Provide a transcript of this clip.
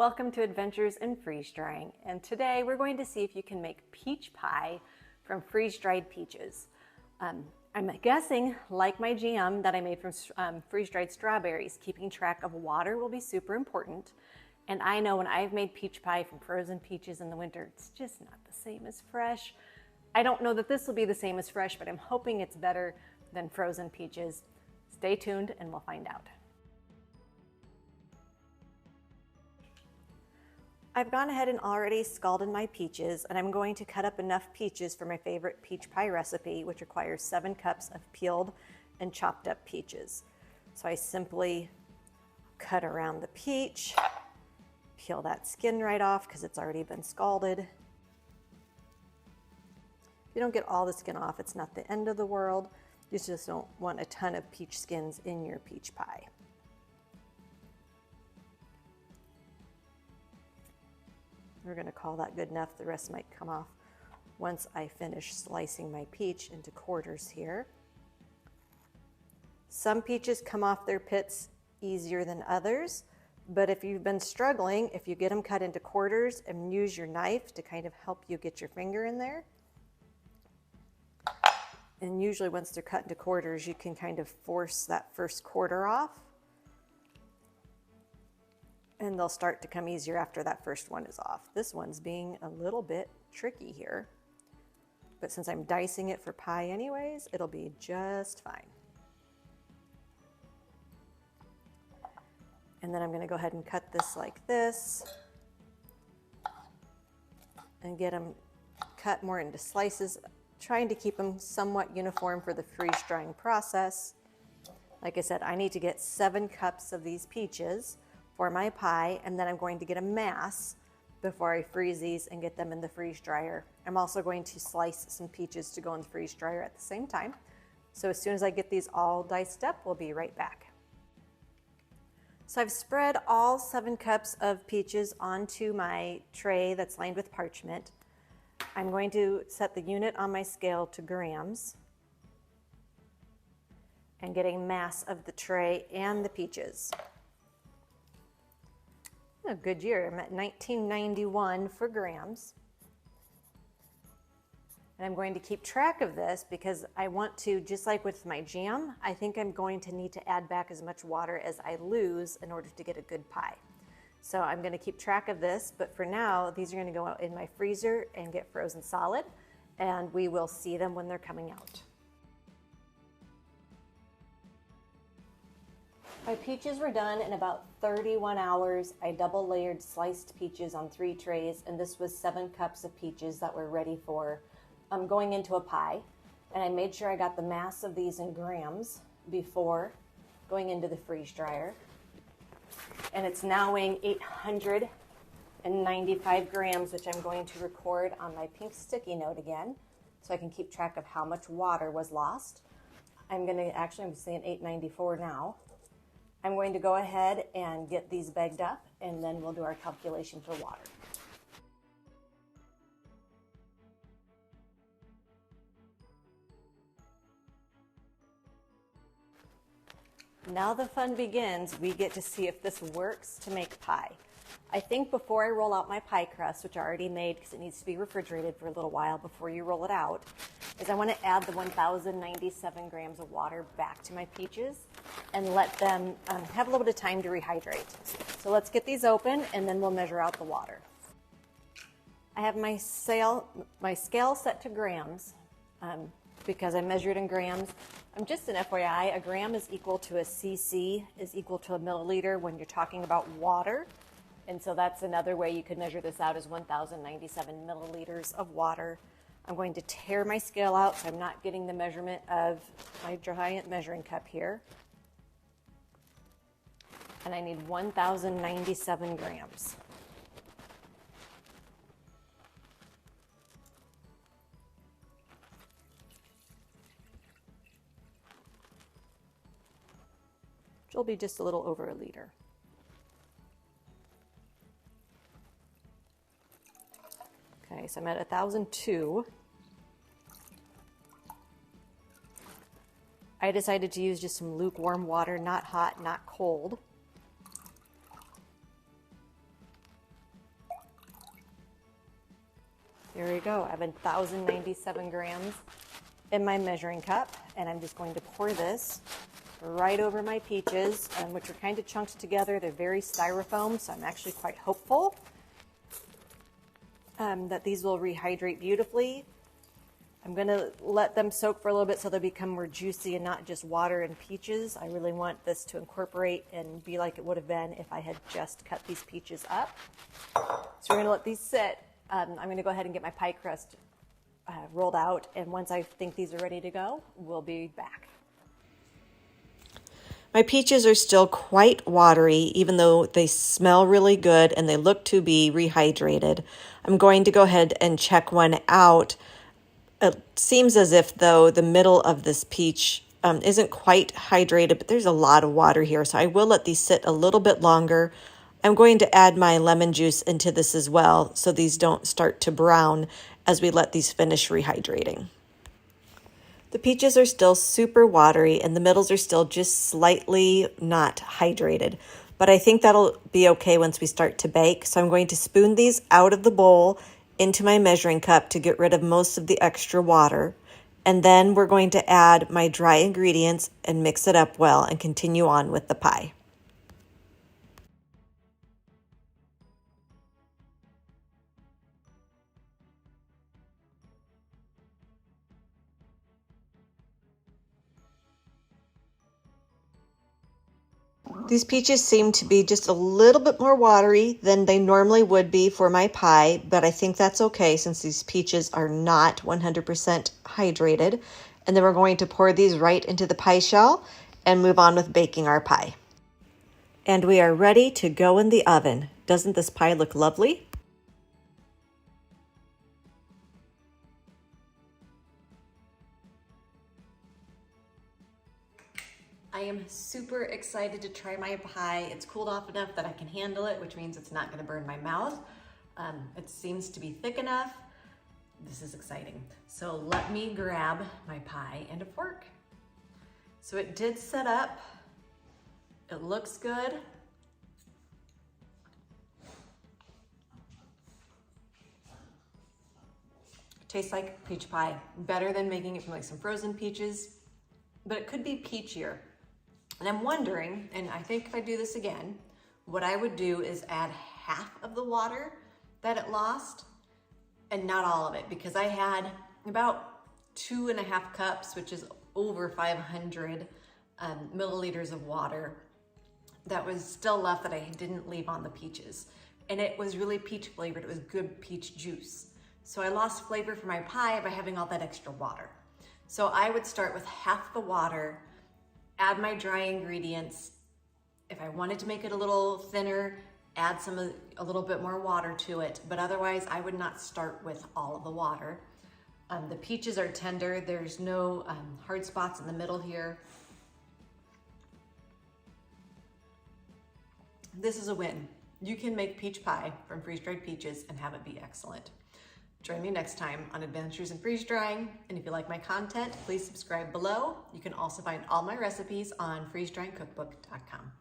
Welcome to Adventures in Freeze Drying, and today we're going to see if you can make peach pie from freeze-dried peaches. I'm guessing, like my jam that I made from freeze-dried strawberries, keeping track of water will be super important. And I know when I've made peach pie from frozen peaches in the winter, it's just not the same as fresh. I don't know that this will be the same as fresh, but I'm hoping it's better than frozen peaches. Stay tuned and we'll find out. I've gone ahead and already scalded my peaches, and I'm going to cut up enough peaches for my favorite peach pie recipe, which requires 7 cups of peeled and chopped up peaches. So I simply cut around the peach, peel that skin right off because it's already been scalded. If you don't get all the skin off, it's not the end of the world. You just don't want a ton of peach skins in your peach pie. We're going to call that good enough. The rest might come off once I finish slicing my peach into quarters here. Some peaches come off their pits easier than others, but if you've been struggling, if you get them cut into quarters and use your knife to kind of help you get your finger in there, and usually once they're cut into quarters, you can kind of force that first quarter off, and they'll start to come easier after that first one is off. This one's being a little bit tricky here, but since I'm dicing it for pie anyways, it'll be just fine. And then I'm going to go ahead and cut this like this and get them cut more into slices, trying to keep them somewhat uniform for the freeze drying process. Like I said, I need to get 7 cups of these peaches for my pie, and then I'm going to get a mass before I freeze these and get them in the freeze dryer. I'm also going to slice some peaches to go in the freeze dryer at the same time. So as soon as I get these all diced up, we'll be right back. So I've spread all 7 cups of peaches onto my tray that's lined with parchment. I'm going to set the unit on my scale to grams and get a mass of the tray and the peaches. A good year. I'm at 1991 for grams. And I'm going to keep track of this because I want to, just like with my jam, I think I'm going to need to add back as much water as I lose in order to get a good pie. So I'm going to keep track of this, but for now, these are going to go out in my freezer and get frozen solid, and we will see them when they're coming out. My peaches were done in about 31 hours. I double layered sliced peaches on 3 trays, and this was 7 cups of peaches that were ready for going into a pie. And I made sure I got the mass of these in grams before going into the freeze dryer. And it's now weighing 895 grams, which I'm going to record on my pink sticky note again, so I can keep track of how much water was lost. I'm saying 894 now. I'm going to go ahead and get these bagged up, and then we'll do our calculation for water. Now the fun begins. We get to see if this works to make pie. I think before I roll out my pie crust, which I already made because it needs to be refrigerated for a little while before you roll it out, is I want to add the 1,097 grams of water back to my peaches and let them have a little bit of time to rehydrate. So let's get these open and then we'll measure out the water. I have my scale set to grams because I measured in grams. Just an FYI, a gram is equal to a cc is equal to a milliliter when you're talking about water. And so that's another way you could measure this out, is 1,097 milliliters of water. I'm going to tear my scale out so I'm not getting the measurement of my giant measuring cup here. And I need 1,097 grams. Which will be just a little over a liter. Okay, so I'm at 1,002. I decided to use just some lukewarm water, not hot, not cold. There you go. I have 1,097 grams in my measuring cup, and I'm just going to pour this right over my peaches, which are kind of chunked together. They're very styrofoam, so I'm actually quite hopeful that these will rehydrate beautifully. I'm going to let them soak for a little bit so they become more juicy and not just water and peaches. I really want this to incorporate and be like it would have been if I had just cut these peaches up. So we're going to let these sit. I'm going to go ahead and get my pie crust rolled out, and once I think these are ready to go, we'll be back. My peaches are still quite watery, even though they smell really good and they look to be rehydrated. I'm going to go ahead and check one out. It seems as if, though, the middle of this peach isn't quite hydrated, but there's a lot of water here, so I will let these sit a little bit longer. I'm going to add my lemon juice into this as well, so these don't start to brown as we let these finish rehydrating. The peaches are still super watery and the middles are still just slightly not hydrated, but I think that'll be okay once we start to bake. So I'm going to spoon these out of the bowl into my measuring cup to get rid of most of the extra water. And then we're going to add my dry ingredients and mix it up well and continue on with the pie. These peaches seem to be just a little bit more watery than they normally would be for my pie, but I think that's okay since these peaches are not 100% hydrated. And then we're going to pour these right into the pie shell and move on with baking our pie. And we are ready to go in the oven. Doesn't this pie look lovely? I am super excited to try my pie. It's cooled off enough that I can handle it, which means it's not going to burn my mouth. It seems to be thick enough. This is exciting. So let me grab my pie and a fork. So it did set up. It looks good. It tastes like peach pie. Better than making it from like some frozen peaches, but it could be peachier. And I'm wondering, and I think if I do this again, what I would do is add half of the water that it lost and not all of it, because I had about 2.5 cups, which is over 500 milliliters of water that was still left that I didn't leave on the peaches. And it was really peach flavored. It was good peach juice. So I lost flavor for my pie by having all that extra water. So I would start with half the water, add my dry ingredients. If I wanted to make it a little thinner, add a little bit more water to it, but otherwise I would not start with all of the water. The peaches are tender. There's no hard spots in the middle here. This is a win. You can make peach pie from freeze-dried peaches and have it be excellent. Join me next time on Adventures in Freeze Drying, and if you like my content, please subscribe below. You can also find all my recipes on freezedryingcookbook.com.